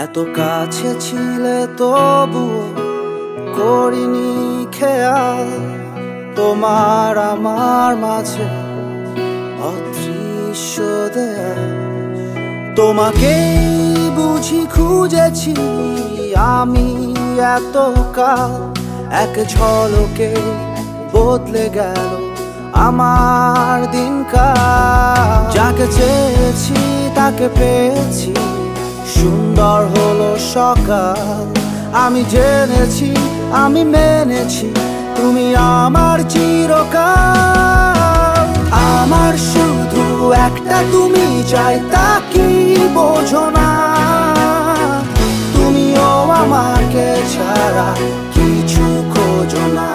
এত কাছে ছিলে তবুও করিনি খেয়াল, তোমার আমার মাঝে অদৃশ্য দেয়াল। তোমাকেই বুঝি খুঁজেছি আমি এতকাল, এক ঝলকে বদলে গেল আমার দিনকাল। যাকে চেয়েছি তাকে পেয়েছি, সুন্দর হলো সকাল। আমি জেনেছি, আমি মেনেছি, তুমি আমার চিরকাল। আমার শুধু একটা তুমি চাই, তা কি বোঝো না? তুমিও আমাকে ছাড়া কিছু খোঁজো না।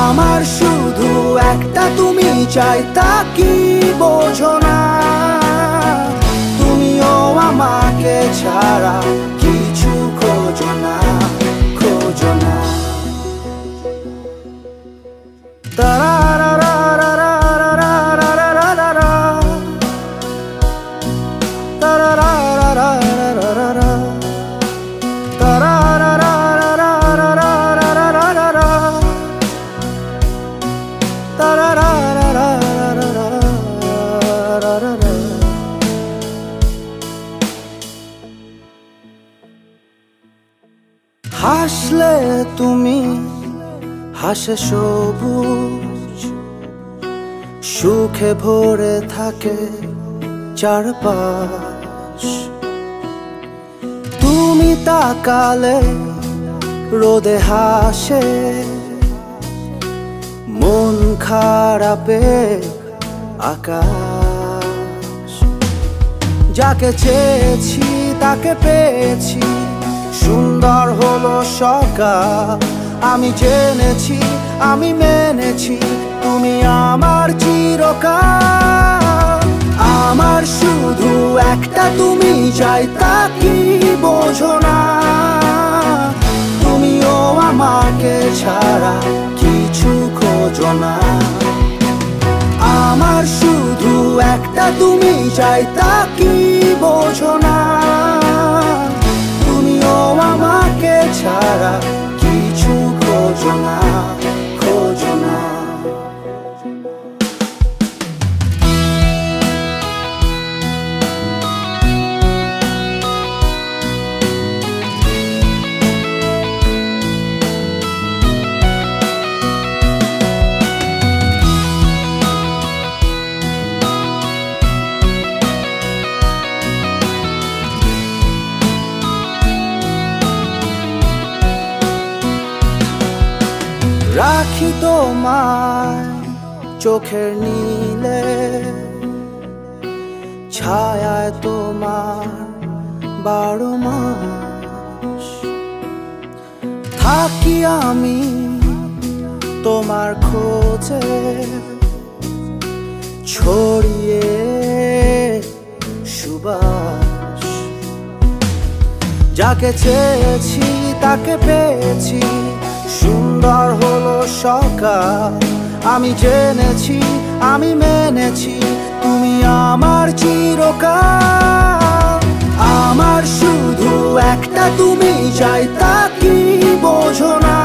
আমার শুধু একটা তুমি চাই, তা কি বোঝো না? তুমিও আমাকে ছাড়া কিছু খোঁজো না, খোঁজো না। হাসলে তুমি হাসে সবুজ, সুখে ভরে থাকে চারপাশ। তুমি তাকালে রোদে হাসে, মন খারাপে আকাশ। যাকে চেয়েছি তাকে পেয়েছি, সুন্দর হলো সকাল। আমি জেনেছি, আমি মেনেছি, তুমি আমার চিরকাল। আমার শুধু একটা তুমি চাই, তা কি বোঝো না? তুমিও আমাকে ছাড়া কিছু খোঁজো না। আমার শুধু একটা তুমি চাই, তা কি বোঝো না? তুমিও আমাকে ছাড়া কিছু খোঁজো না, খোঁজো না। রাখি তোমায় চোখের নীলে, ছায়ায় তোমার 12 মাস। থাকি আমি তোমার খোঁজে, ছড়িয়ে সুবাস। যাকে চেয়েছি তাকে পেয়েছি, সুন্দর হলো সকাল। আমি জেনেছি, আমি মেনেছি, তুমি আমার চিরকাল। আমার শুধু একটা তুমি চাই, তা কি বোঝো না?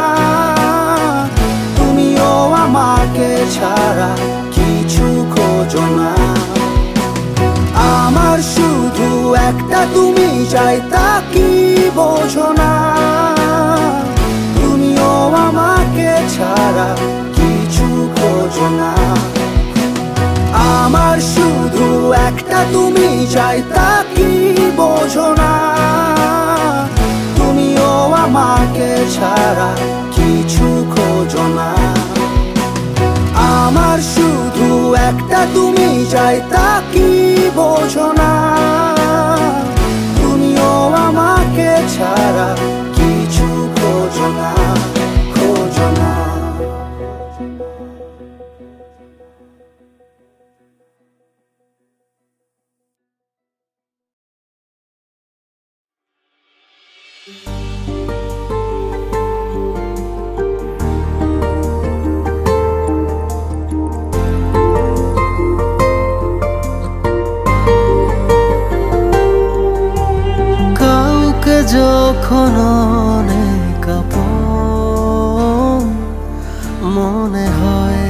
তুমিও আমাকে ছাড়া কিছু খোঁজো না। আমার শুধু একটা তুমি চাই, তা কি বোঝো না? তুমিও আমাকে ছাড়া কিছু খোঁজো না। আমার শুধু একটা তুমি চাই, তা কি বোঝো না? তুমিও আমাকে ছাড়া কিছু খোঁজো না। আমার শুধু একটা তুমি চাই, তা কি বোঝো না? তুমিও আমাকে ছাড়া কিছু খোঁজো না, খোঁজো না। যখন অনেক আপন মনে হয়,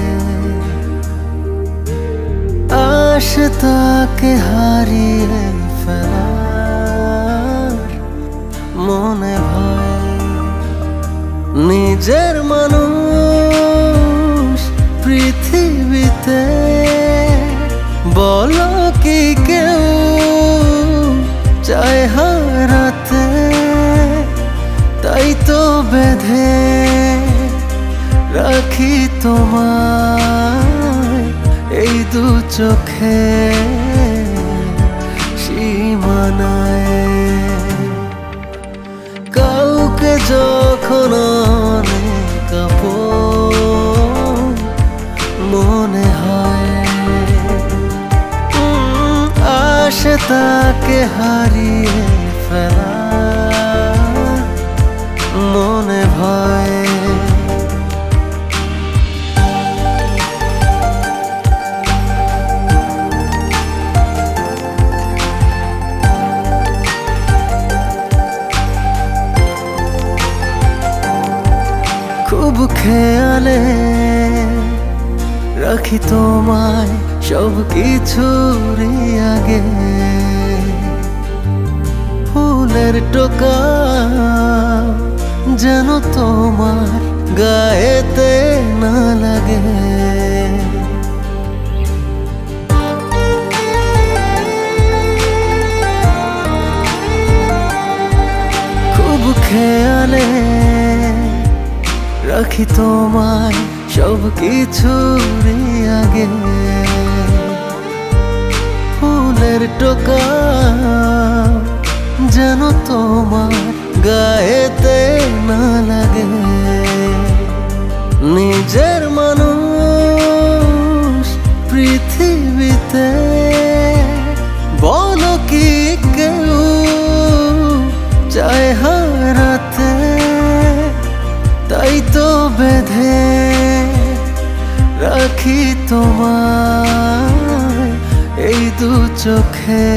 আসে তাকে হারিয়ে ফেলার মনে হয়। নিজের মানুষ পৃথিবীতে বলো কি কেউ চায় হারাতে? তাই তো বেঁধে রাখি তোমায় এই দু চোখে সীমানায়। কাউকে যখন অনেক আপন মনে হয়, আসে তাকে হারিয়ে ফেলা মনে ভয়। খুব খেয়ালে রাখি তোমায় সব কিছুরই আগে, ফুলের টোকা যেন তোমার গায়েতে না লাগে। খুব খেয়ালে রাখি তোমায় সব কিছুরই আগে, ফুলের টোকা যেন তোমার গায়েতে না লাগে। নিজের মানুষ পৃথিবীতে বলো কি কেউ চায় হারাতে? তাই তো বেঁধে রাখি তোমায় এই দু চোখে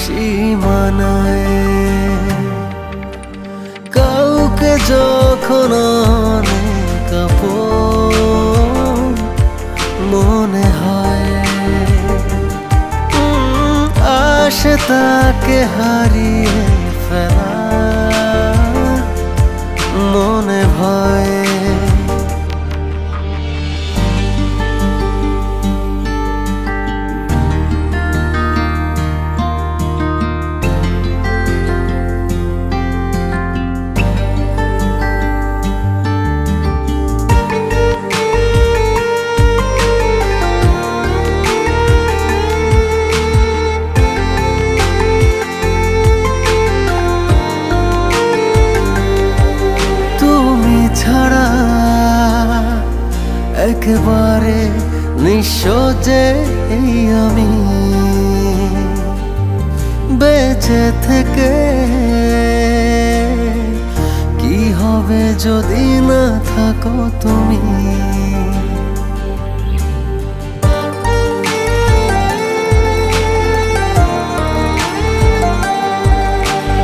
সীমানায়। কাউকে যখন অনেক আপন মনে হয়, আসে তাকে হারিয়ে ফেলা মনে ভয়। ছাড়া একেবারে নিঃস্ব যে আমি, বেঁচে থেকে কি হবে যদি না থাকো তুমি?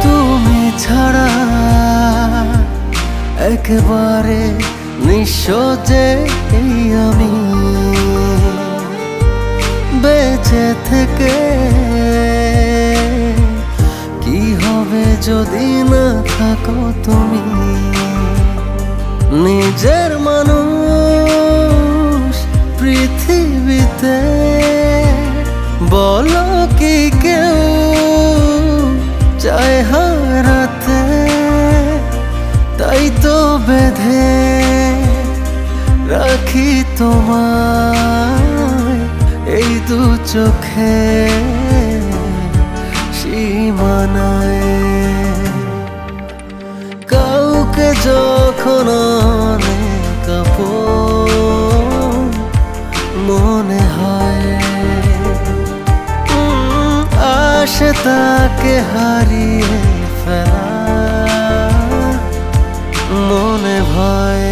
তুমি ছাড়া একেবারে নিঃস্ব যে আমি, বেঁচে থেকে কি হবে যদি না থাকো তুমি? নিজের মানুষ পৃথিবীতে বলো কি কেউ চায় হারাতে? তাই তো বেঁধে রাখি তোমায় এই দু চোখে সীমানায়। কাউকে যখন অনেক আপন মনে হয়, আসে তাকে হারিয়ে ফেলা মনে ভয়।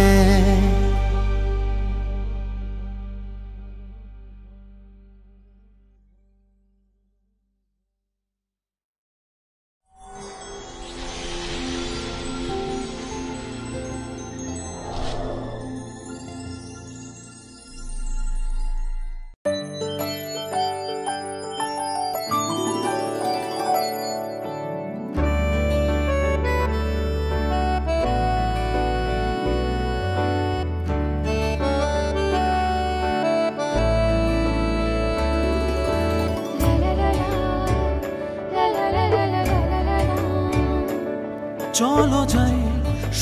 চলো যাই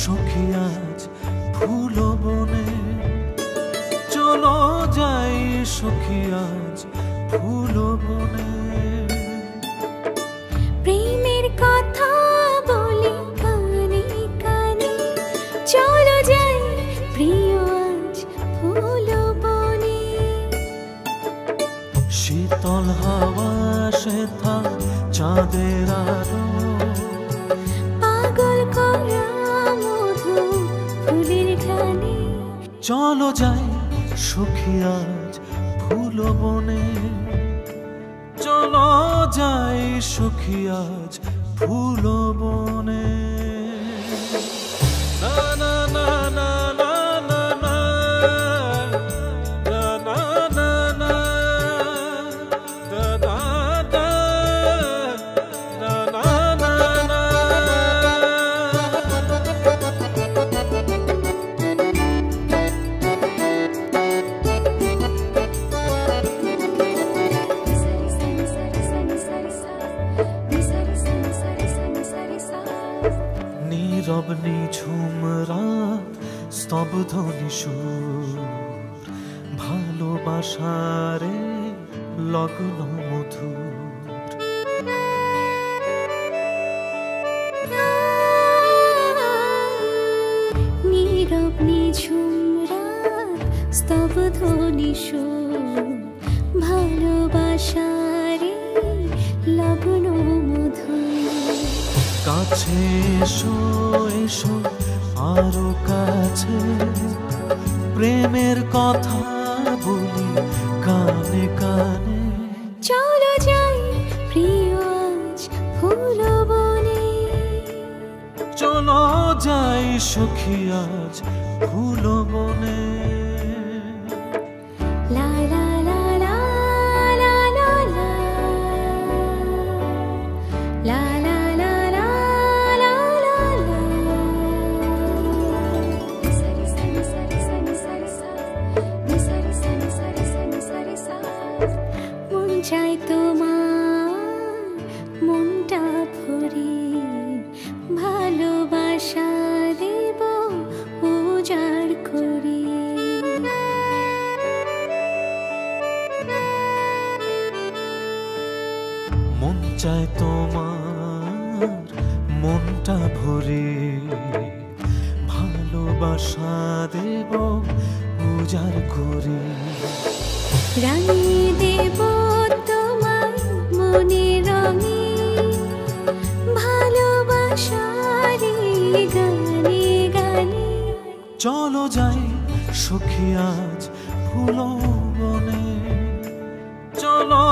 সখী আজ ফুল বনে, চলো যাই সখী আজ ফুল বনে। প্রেমের কথা বলি কানে কানে, চলো যাই প্রিয় আজ ফুল বনে। শীতল হাওয়া শেথা চাঁদের আলো, পাগল করা মধু ফুলের ঘ্রাণে, চলো যাই সখী আজ ফুল বনে, চলো যাই সখী আজ ফুল বনে। না না না না না না না, না না না না, da da da, na na na na. নীরব নিঝুম রাত স্তব্ধ নিশুর, ভালোবাসারে লগ্ন মধুর। নীরব নিঝুম রাত স্তব্ধ নিশুর, ভালোবাসারে লগ্ন মধুর। কাছে এসো এসো আরো কাছে, প্রেমের কথা বলি কানে কানে। চলো যাই প্রিয় আজ ফুল বনে, চলো যাই সখী আজ ফুল বনে। লা লা লা লা লা লা লা, লা লা লা লা লা লা লা। সারি সারি সারি সারি সারি সা, সারি সারি সারি সারি সারি সা। মন চাই তোমার মনটা ভরে, ভালোবাসা দেব উজাড় করে। মন চায় তোমার মনটা ভরে, ভালোবাসা দেব উজাড় করে। রাঙিয়ে দেব তোমার মনে রঙে, ভালোবাসার গানে গানে। চলো যাই সখী আজ ফুল বনে, চলো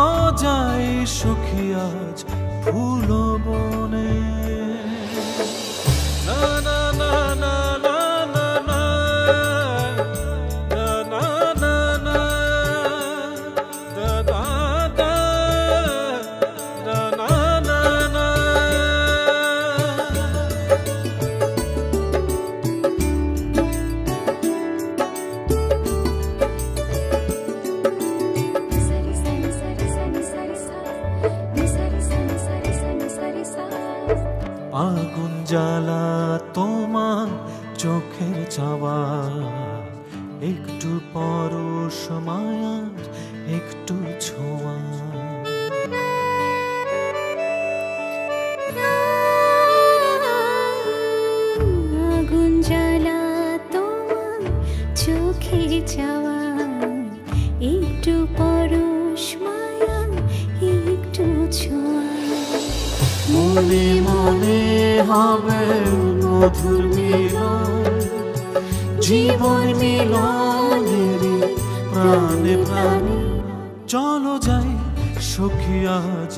যাই সখী আজ ফুল বনে। না না না না না না না, না না না না, da da da, na na na na. সারি সারি সারি সারি সারি সা, সারি সারি সারি সারি সারি সা। আগুন জ্বালা তোমার চোখের চাওয়া, একটু পরশ মায়ার একটু ছোঁয়া। আগুন জ্বালা তোমার চোখে যাওয়া, একটু পরশ মায়া একটু ছোঁয়া। মনে মনে হবে মধুর মিলন, জীবন মিলনের প্রাণে প্রাণে। চলো যাই সখী আজ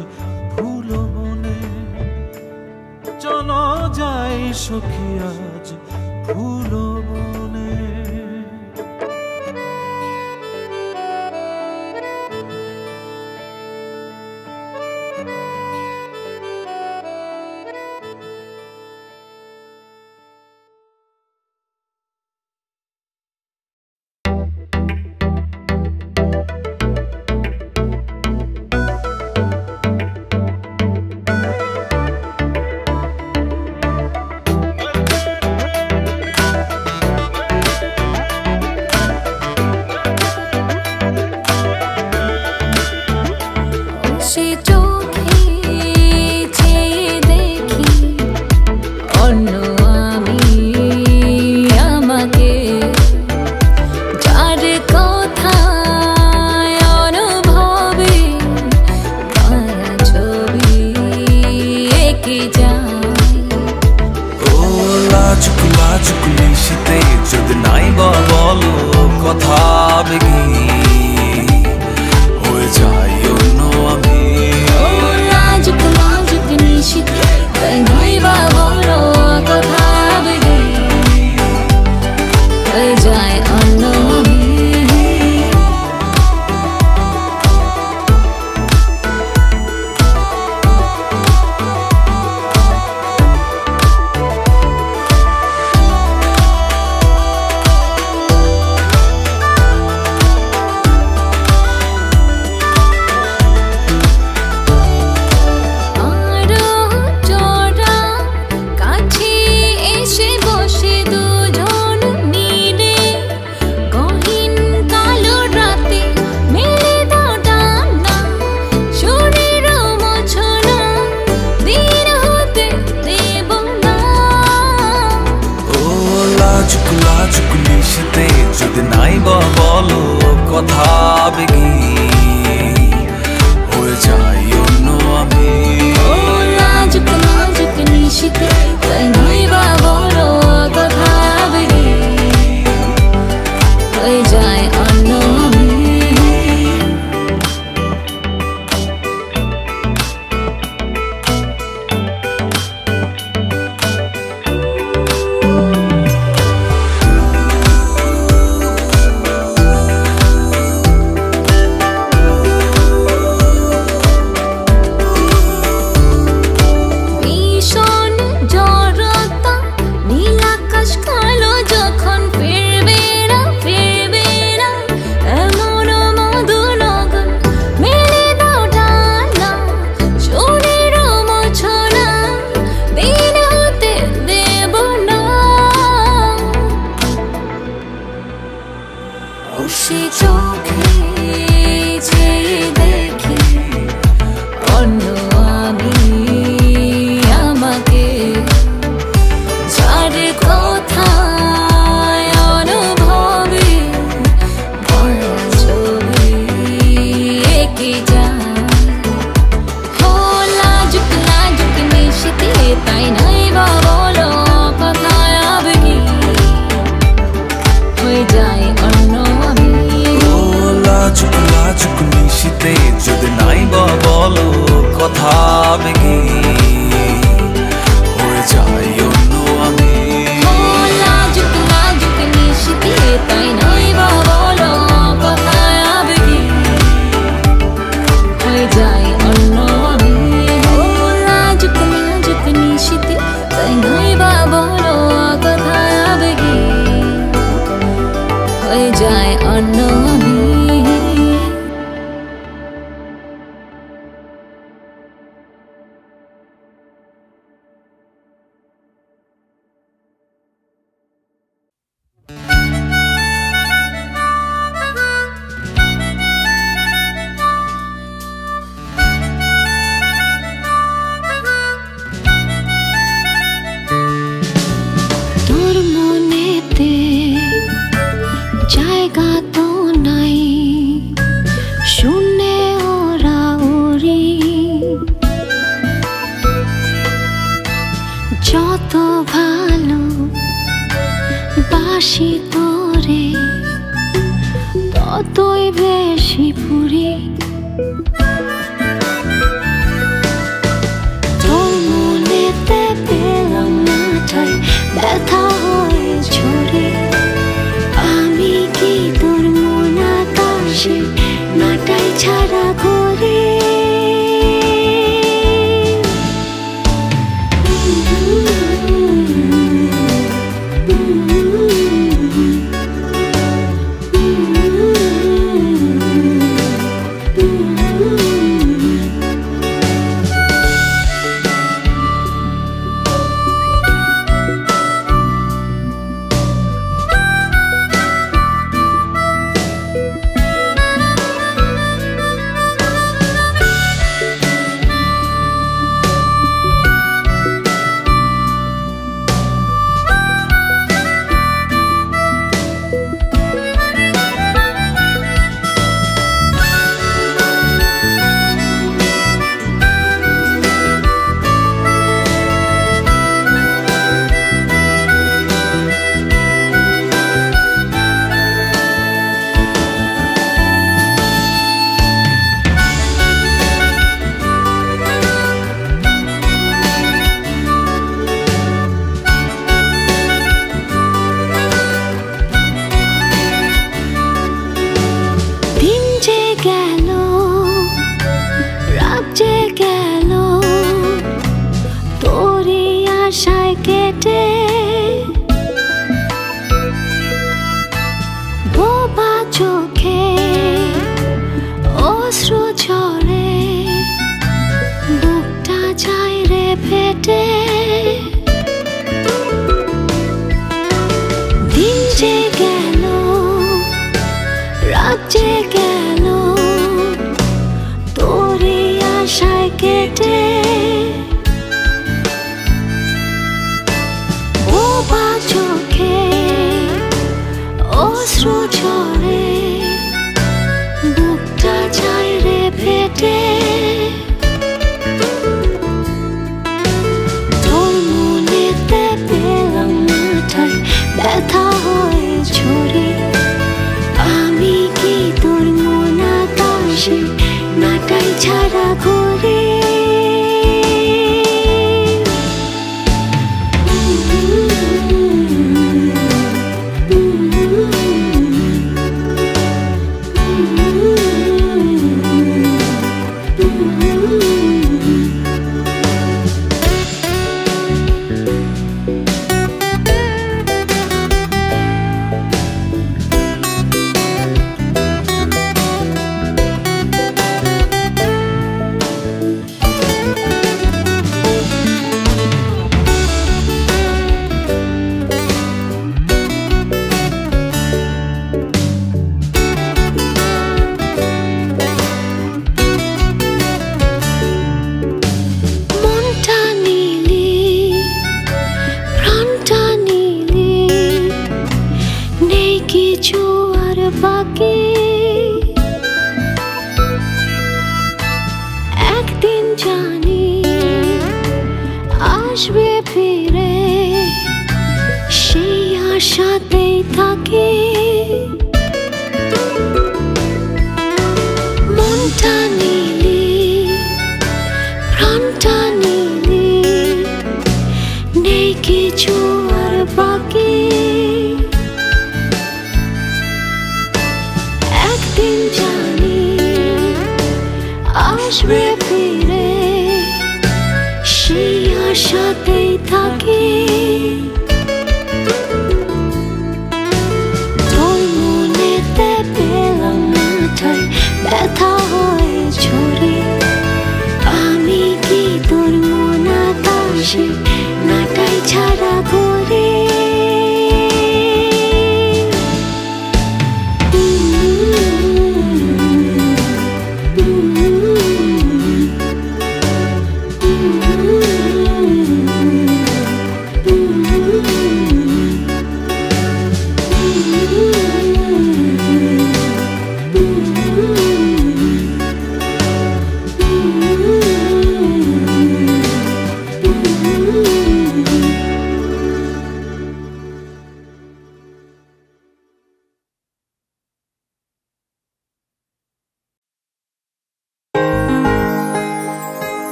ফুল বনে, চলো যাই সখী আজ ফুল বনে। লাজুক নিশিতে যদি নাই বা বলো কথা বেগি হয়ে যাই অন্য আমি লাজুক নিশিতে নাই বা বলো কথা বেগি হয়ে যায় অন্য আমি লাজুক নিশিতে যদি নাই বা বলো কথা বেগি হয়ে যাই অন্য আমি লাজুক নিশিতে নাই বা বলো কথা বেগি হয়ে যায় অন্য আমি সে চোখে চেয়ে দেখি অন্য আমি আমাকে যার কথায় অনুভবে ভরা ছবি এঁকে যায় লাজুক নিশিতে তাই নাই বা বলো কথায় আবেগী হয়ে যায় অন্য লাজুক নিশিতে যদি নাই বা বলো কথা বেগি হয়ে যাই অন্য আমি লাজুক নিশিতে তাই নাই বা বলো কথা বেগি হয়ে যায় অন্য আমি লাজুক নিশিতে তাই নাই বা বলো কথা বেগি হয়ে যায় অন্য আমি তোর মনেতে জায়গা তো নাই শূন্যে ওরা উড়ি যত ভালো বাসি তোরে ততই বেশি পুরি তোর মনেতে পেলাম না ঠাই ব্যথা হয়ে ঝরে আমি কি তোর মন আকাশে নাটাই ছাড়া করে যে গেল তোরে আশায় কেটে বোবা চোখে অশ্রু ঝরে বুকটা যায় রে ফেটে তোর মনেতে পেলাম না ঠাই ব্যথা হয়ে ঝরে আমি কি তোর মন আকাশে নাটাই ছাড়া ঘুরে একদিন জানি আসবে ফিরে সেই আশাতেই থাকি মনটা নিলি প্রাণটা নিলি নেই কিছু আর বাকি একদিন জানি আসবে ফিরে সেই আশাতেই থাকি তোর মনেতে পেলাম না ঠাই ব্যথা হয়ে ঝরে আমি কি তোর মন আকাশে নাটাই ছাড়া ঘুরে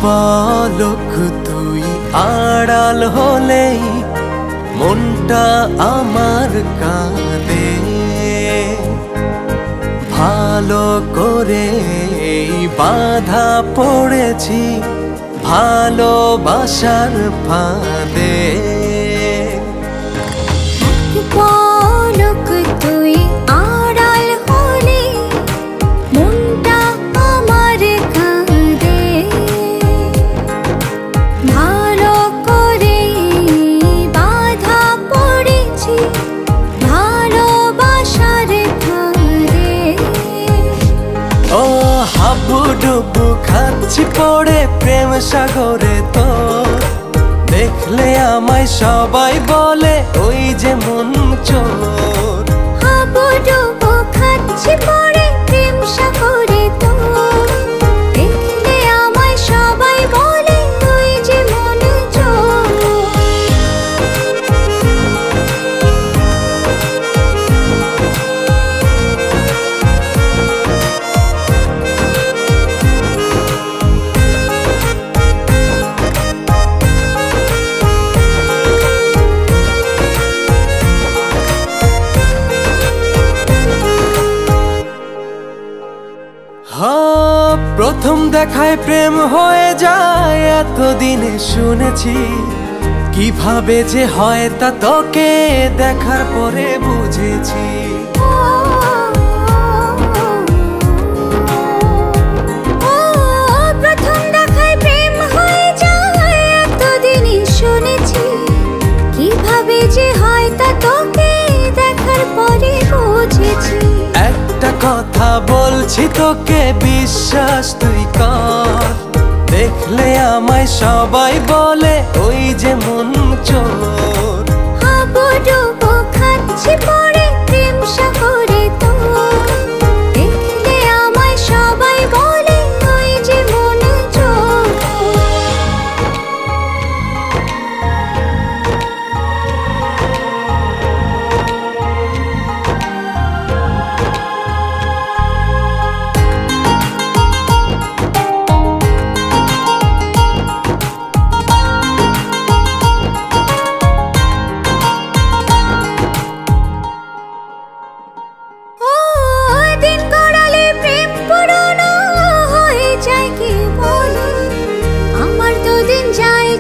পলক তুই আড়াল হলেই মনটা আমার কাঁদে ভালো করে বাধা পড়েছি ভালোবাসার ফাঁদে পলক তুই আড়াল হলে মনটা আমার কাঁদে ভালো করে বাধা পড়েছি ভালোবাসার ফাঁদে ও হাবুডুবু খাচ্ছি পড়ে প্রেম সাগরে তো দেখলে আমায় সবাই বলে ওই যে মন চোর হাবুডুবু খাচ্ছি পড়ে প্রেম সাগরে তো দেখলে আমায় সবাই বলে ওই যে মন চোর প্রথম দেখায় প্রেম হয়ে যায় এতদিনে শুনেছি কিভাবে যে হয় তা তোকে দেখার পরে বুঝেছি। প্রথম দেখায় প্রেম হয়ে যায় এতদিনই শুনেছি, কিভাবে যে হয় তা তোকে দেখার পরে বুঝেছি। একটা কথা বলছি তোকে বিশ্বাস তুই কর, দেখলে আমায় সবাই বলে ওই যে মন চোর। হাবুডুবু খাচ্ছি পড়ে প্রেম সাগরে তোর, দেখলে আমায় সবাই বলে ওই যে মন চোর।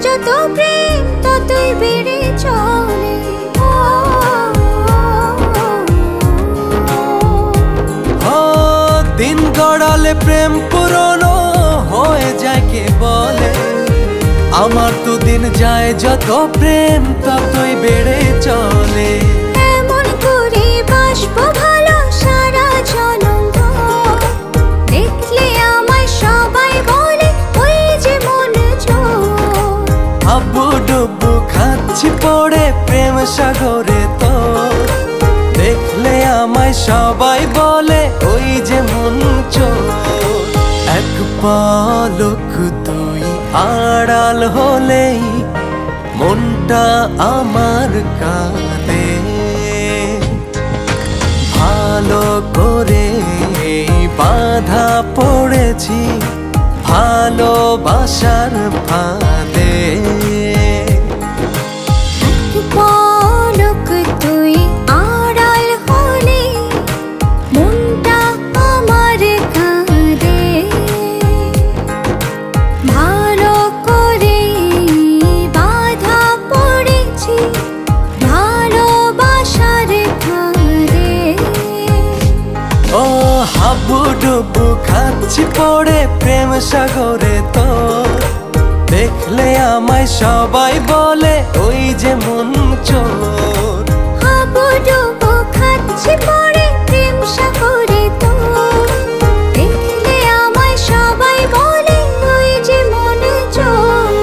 যত প্রেম ততই বেড়ে চলে। দিন গড়ালে প্রেম পুরনো হয়ে যায় কে বলে, আমার তো দিন যায় যত প্রেম ততই বেড়ে চলে। এমন করে বাসবো ভালো সারা জনম ভর, দেখলে আমায় সবাই বলে ওই যে মন চোর। হাবুডুবু খাচ্ছি পড়ে প্রেম সাগরে তোর, দেখলে আমায় সবাই বলে ওই যে মন চোর। এক পলক তুই আড়াল হলেই মনটা আমার কাঁদে, ভালো করে বাধা পড়েছি ভালোবাসার ফাঁদে। পলক তুই আড়াল হলে মনটা আমার কাঁদে, ভালো করে বাধা পড়েছি ভালোবাসার ফাঁদে। ও হাবুডুবু খাচ্ছি পড়ে প্রেম সাগরে তোর, দেখলে আমায় সবাই বলে ওই যে মন চোর। হাবুডুবু খাচ্ছি পড়ে প্রেম সাগরে তোর, দেখলে আমায় সবাই বলে ওই যে মন চোর।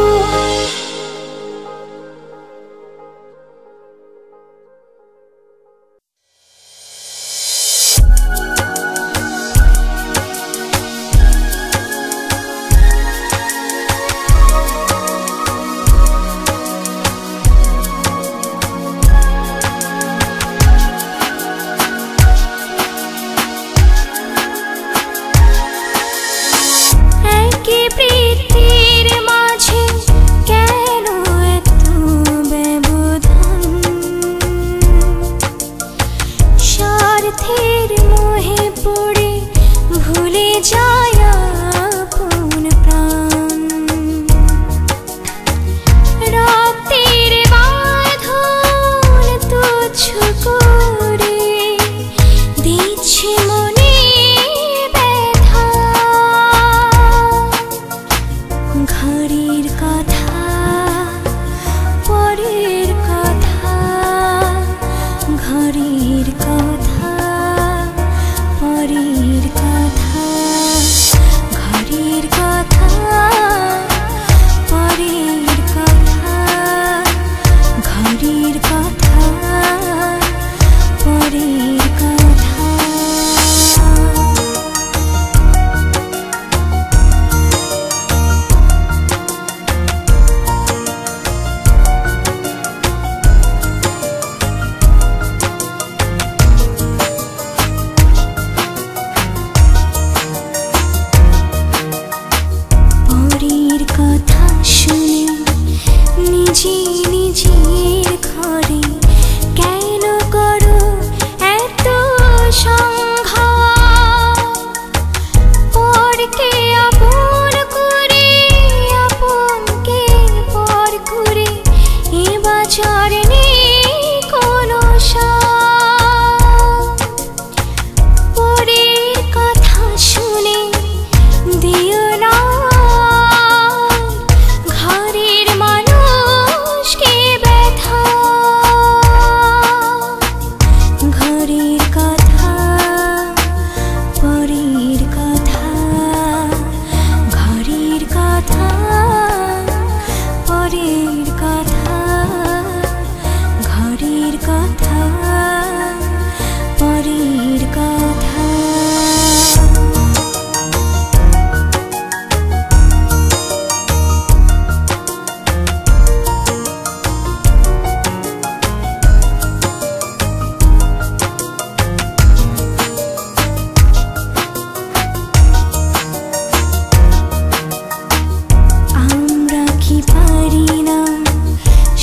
কি পারি না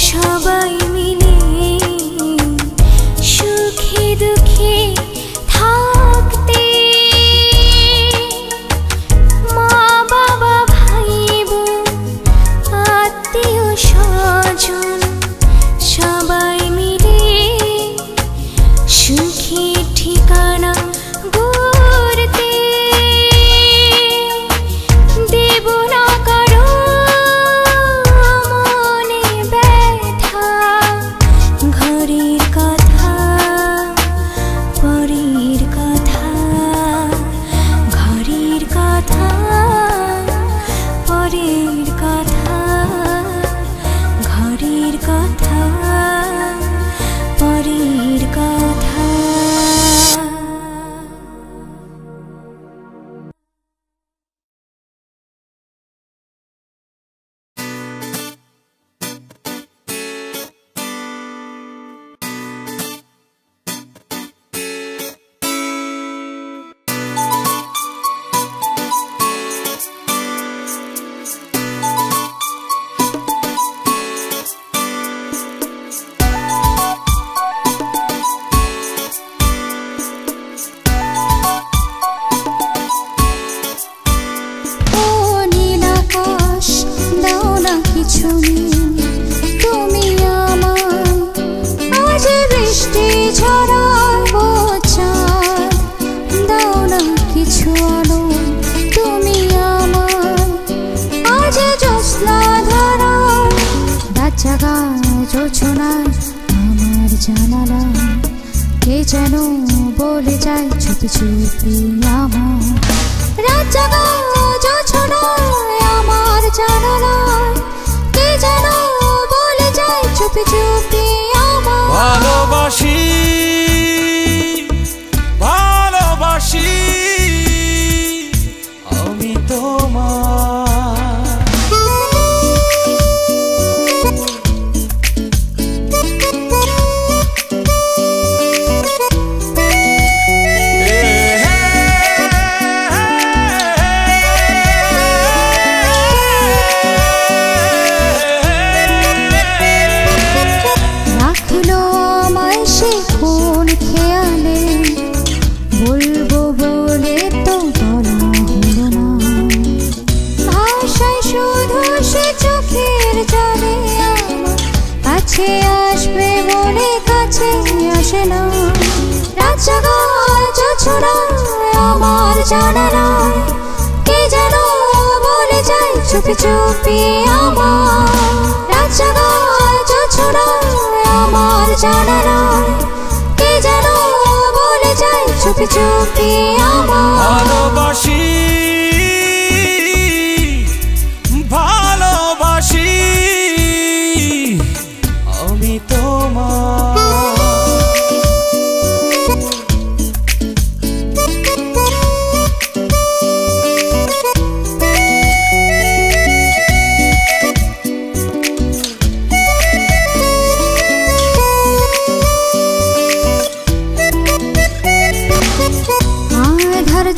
সবাই মিলে সুখে দুঃখে থাকতে, মা বাবা ভাই বোন আত্মীয় স্বজন সবাই মিলে সুখে ঠিকানা গড়তে। দেব না কারো মনে ব্যথা, ঘরের কথা পরের কথা, ঘরের কথা পরের কথা, ঘরের কথা পরের কথা। তুমি আমায় আজ বৃষ্টি ঝরাবো চাঁদ, দাও না কিছু আলো। তুমি আমায় আজ জ্যোৎস্না ধরা, রাত জাগা জোছনায় আমার জানালা কে যেন বলে যায় চুপি চুপি আমার। রাত জাগা জোছনায় আমার জানালায় কে যেন বলে যায় চুপি চুপি আমার। ভালোবাসি ভালোবাসি আমি তোমার। বলবো বলে তো বলা হলো না, ভাষায় শুধু সে চোখের জলে আমার কাছে আসবে বলে কাছে আসে না। রাত জাগা জোছনায় আমার জানালায় কে যেন বলে যায় চুপি চুপি আমার। রাত জাগা জোছনায় আমার জানালায় কে যেন বলে যায় চুপি চুপি আমার। ভালোবাসি ভালোবাসি আমি তোমার।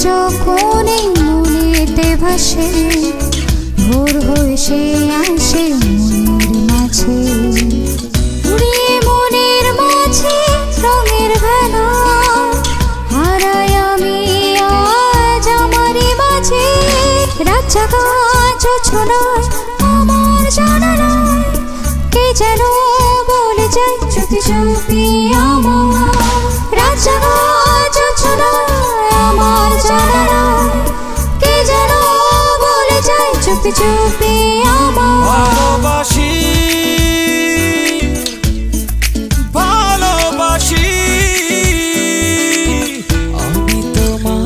যখন মনেতে ভাসে ভোর হয়ে সে আসে মনের মাঝে, উড়িয়ে মনের মাঝে রঙের ভেলা হারাই আমি আজ আমারই মাঝে। রাত জাগা জোছনায় আমার জানালায় কে যেন বলে যায় চুপি চুপি আমার। রাত জাগা জোছনায় আমার জানালায় কে যেন বলে যায় চুপি চুপি আমার। ভালোবাসি ভালোবাসি আমি তোমার।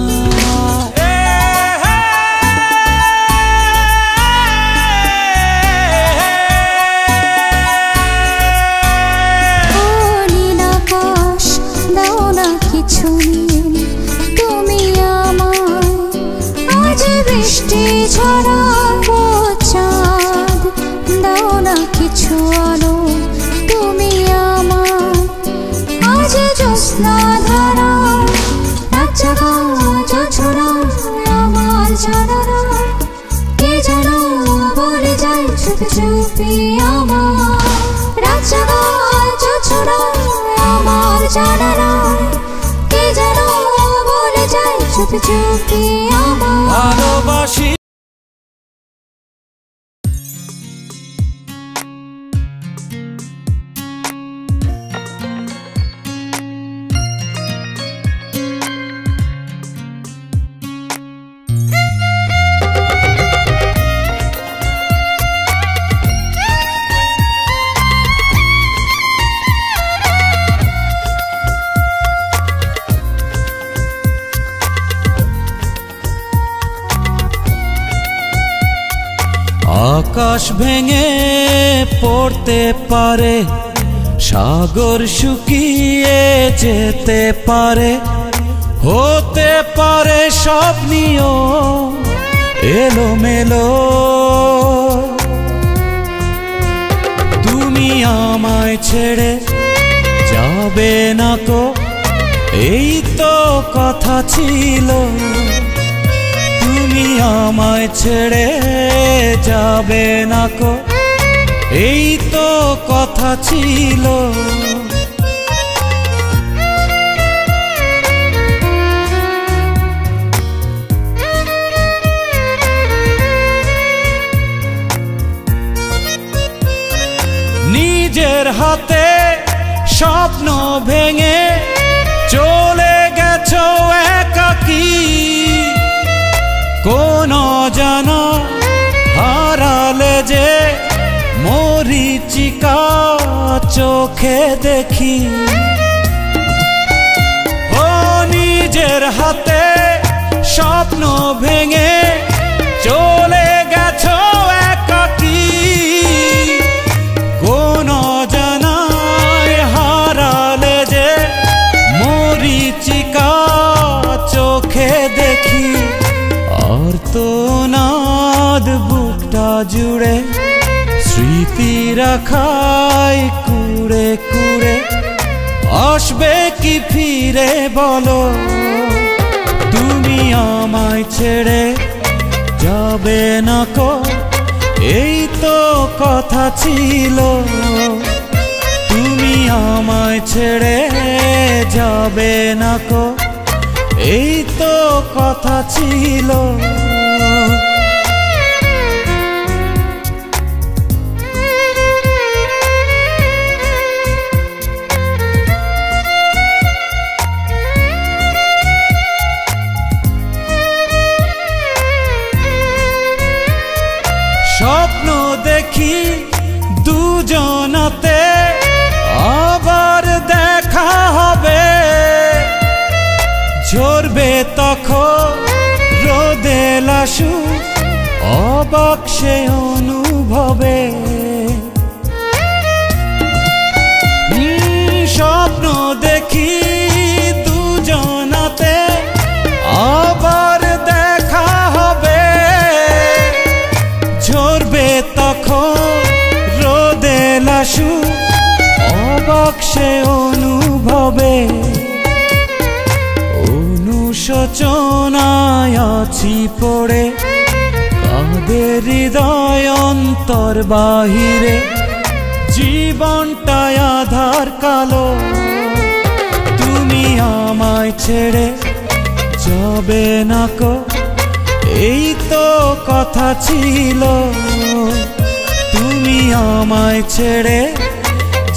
ও নীল আকাশ দাও না কিছু নীল, তুমি আমায় আজ বৃষ্টি ঝরাবো চাঁদ, চুপি চুপি আমার রাত জাগায় জোছনায় আমার জানা নাই কে যেন বলে যায় চুপি চুপি আমার ভালোবাসি আকাশ ভেঙে পড়তে পারে সাগর শুকিয়ে যেতে পারে হতে পারে সব নিয়ম এলোমেলো তুমি আমায় ছেড়ে যাবে না তো এই তো কথা ছিল তুমি আমায় ছেড়ে যাবে না কো এই তো কথা ছিল নিজের হাতে স্বপ্ন ভেঙে চলে গেছো একাকী কোন জানা হারালে যে মরিচিকা চোখে দেখি ও নিজের হাতে স্বপ্ন ভেঙে চলে গেছো একাকী কোন জানায় হারালে যে মরিচিকা চোখে দেখি আর তো নাদ বুকটা জুড়ে স্মৃতি রাখাই কুড়ে কুড়ে আসবে কি ফিরে বলো তুমি আমায় ছেড়ে যাবে না কো এই তো কথা ছিল তুমি আমায় ছেড়ে যাবে না কো এই তো কথা ছিল স্বপ্ন দেখি দুজনাতে আবার দেখা হবে ঝরবে তখন রোদে লাশু অবাক সে অনুভবে স্বপ্ন দেখি দুজনাতে আবার দেখা হবে ঝরবে তখন রোদে লাশু অবাক সে অনুভবে অনুশোচনায় আছি পড়ে কাঁদে হৃদয় অন্তর বাহিরে জীবনটায় আধার কালো তুমি আমায় ছেড়ে যাবে না কো এই তো কথা ছিল তুমি আমায় ছেড়ে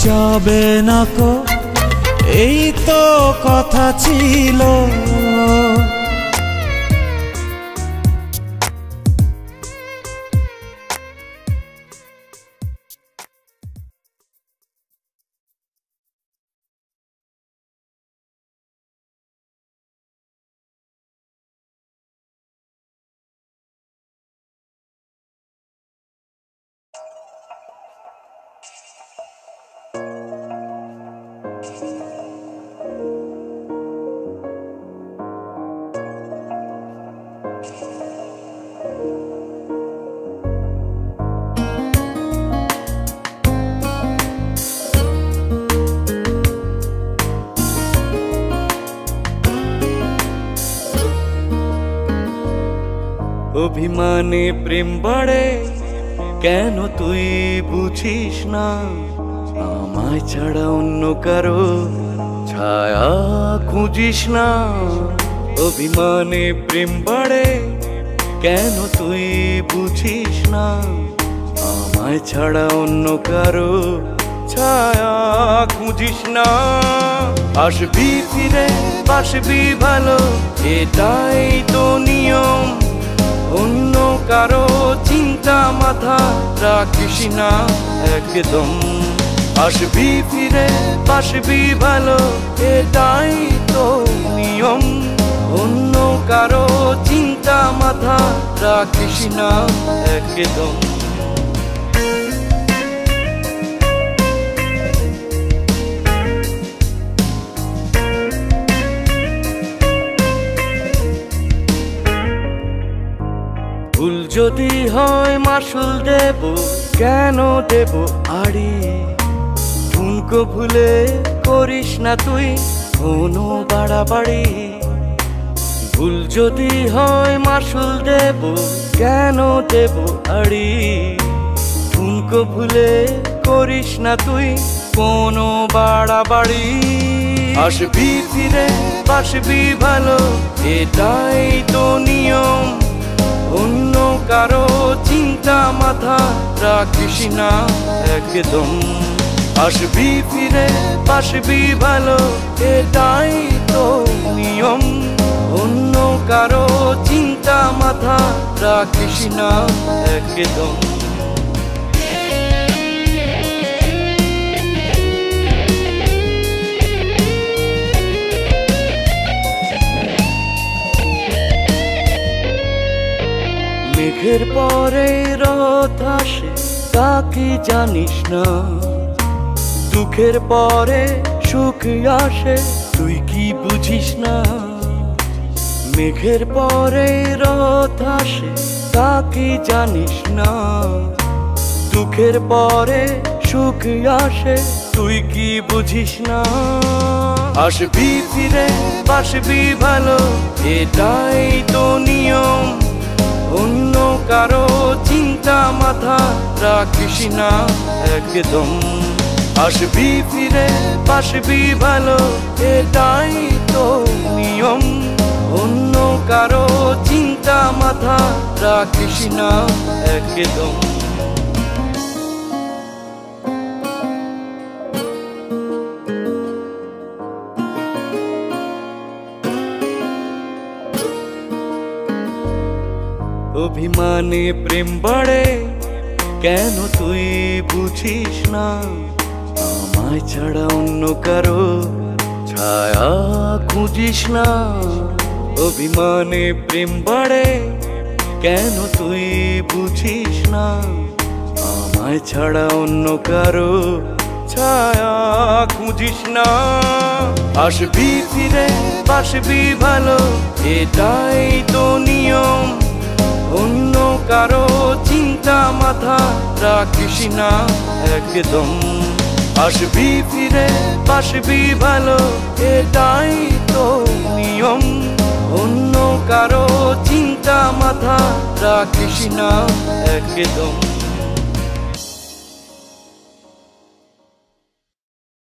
যাবে না কো এই তো কথা ছিল অভিমানে প্রেম বাড়ে কেন তুই বুঝিস না আমায় ছাড়া অন্য কারো ছায়া খুঁজিস না। অভিমানে প্রেম বাড়ে কেন তুই বুঝিস না আমায় ছাড়া অন্য কারো ছায়া খুঁজিস না। আসবি ফিরে বাসবি ভালো এটাই তো নিয়ম, অন্য কারো চিন্তা মাথা রাখিস না একদম। আসবি ফিরে বাসবি ভালো এটাই তো নিয়ম, অন্য কারো চিন্তা মাথা রাখিস না একদম। ভুল যদি হয় মাসুল দেব কেন দেব আড়ি, ঠুনকো ভুলে করিস না তুই কোনো বাড়াবাড়ি। ভুল যদি হয় মাসুল দেব কেন দেব আড়ি, ঠুনকো ভুলে করিস না তুই কোনো বাড়াবাড়ি। আসবি ফিরে বাসবি ভালো এটাই তো নিয়ম, অন্য কারো চিন্তা মাথা রাখিস না একদম। আসবি ফিরে বাসবি ভালো এটাই তো নিয়ম, অন্য কারো চিন্তা মাথা রাখিস না একদম। মেঘের পরে রথ আসে তা কি জানিস না, দুঃখের পরে সুখ আসে তুই কি বুঝিস না। মেঘের পরে রথ আসে তা কি জানিস না, দুঃখের পরে সুখ আসে তুই কি বুঝিস না। আসবি ফিরে বাসবি ভালো এটাই তো নিয়ম, অন্য কারো চিন্তা মাথা রাখিস না একদম। আসবি ফিরে বাসবি ভালো এটাই তো নিয়ম, অন্য কারো চিন্তা মাথা রাখিস না একদম। অভিমানে প্রেম বাড়ে কেন তুই বুঝিস না আমায় ছাড়া অন্য কারো ছায়া খুঁজিস না। অভিমানে প্রেম বাড়ে কেন তুই বুঝিস না আমায় ছাড়া অন্য কারো ছায়া খুঁজিস না। আসবি ফিরে বাসবি ভালো এটাই তো নিয়ম, অন্য কারো চিন্তা মাথা রাখিস না একদম। আসবি ফিরে বাসবি ভালো এটাই তো নিয়ম, অন্য কারো চিন্তা মাথা রাখিস না একদম।